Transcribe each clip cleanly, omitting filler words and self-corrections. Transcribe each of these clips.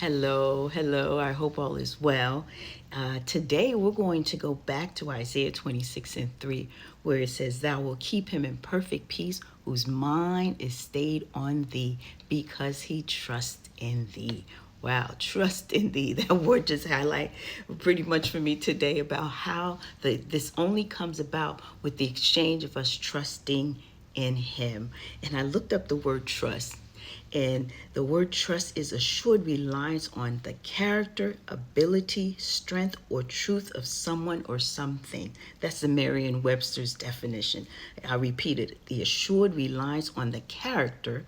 Hello, hello. I hope all is well. Today we're going to go back to Isaiah 26:3, where it says, "Thou will keep him in perfect peace, whose mind is stayed on thee, because he trusts in thee." Wow, trust in thee. That word just highlight pretty much for me today about how this only comes about with the exchange of us trusting in him. And I looked up the word trust. And the word trust is assured reliance on the character, ability, strength, or truth of someone or something. That's the Merriam-Webster's definition. I repeat it. The assured reliance on the character,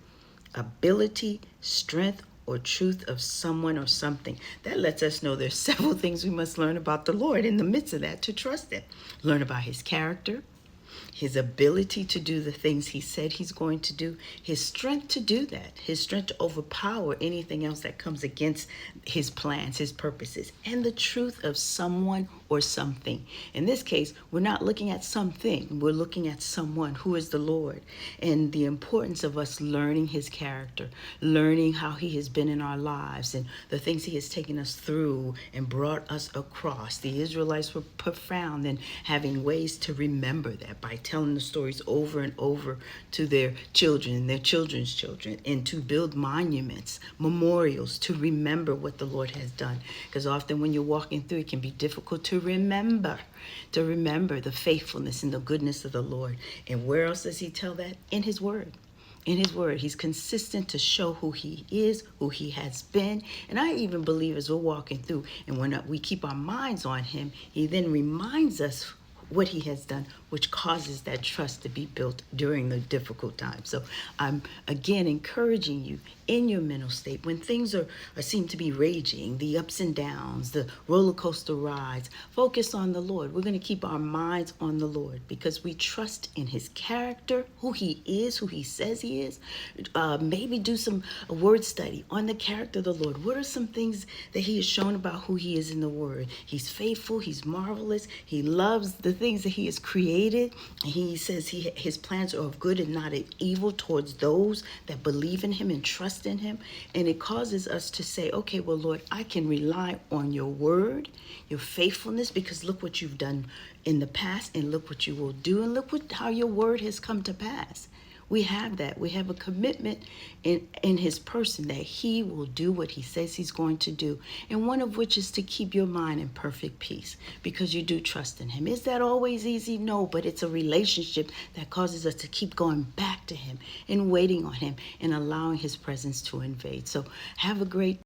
ability, strength, or truth of someone or something. That lets us know there's several things we must learn about the Lord in the midst of that to trust him. Learn about his character, his ability to do the things he said he's going to do, his strength to do that, his strength to overpower anything else that comes against his plans, his purposes, and the truth of someone or something. In this case, we're not looking at something, we're looking at someone who is the Lord, and the importance of us learning his character, learning how he has been in our lives and the things he has taken us through and brought us across. The Israelites were profound in having ways to remember that by telling the stories over and over to their children and their children's children, and to build monuments, memorials, to remember what the Lord has done. Because often when you're walking through, it can be difficult to remember the faithfulness and the goodness of the Lord. And where else does he tell that? In his word. In his word, he's consistent to show who he is, who he has been. And I even believe as we're walking through and when we keep our minds on him, he then reminds us what he has done, which causes that trust to be built during the difficult times. So I'm again encouraging you in your mental state when things seem to be raging, the ups and downs, the roller coaster rides, focus on the Lord. We're going to keep our minds on the Lord because we trust in his character, who he is, who he says he is. Maybe do some word study on the character of the Lord. What are some things that he has shown about who he is in the word? He's faithful, he's marvelous, he loves the things that he has created. He says his plans are of good and not of evil towards those that believe in him and trust in him. And it causes us to say, okay, well, Lord, I can rely on your word, your faithfulness, because look what you've done in the past and look what you will do and look how your word has come to pass. We have that. We have a commitment in his person that he will do what he says he's going to do. And one of which is to keep your mind in perfect peace because you do trust in him. Is that always easy? No, but it's a relationship that causes us to keep going back to him and waiting on him and allowing his presence to invade. So have a great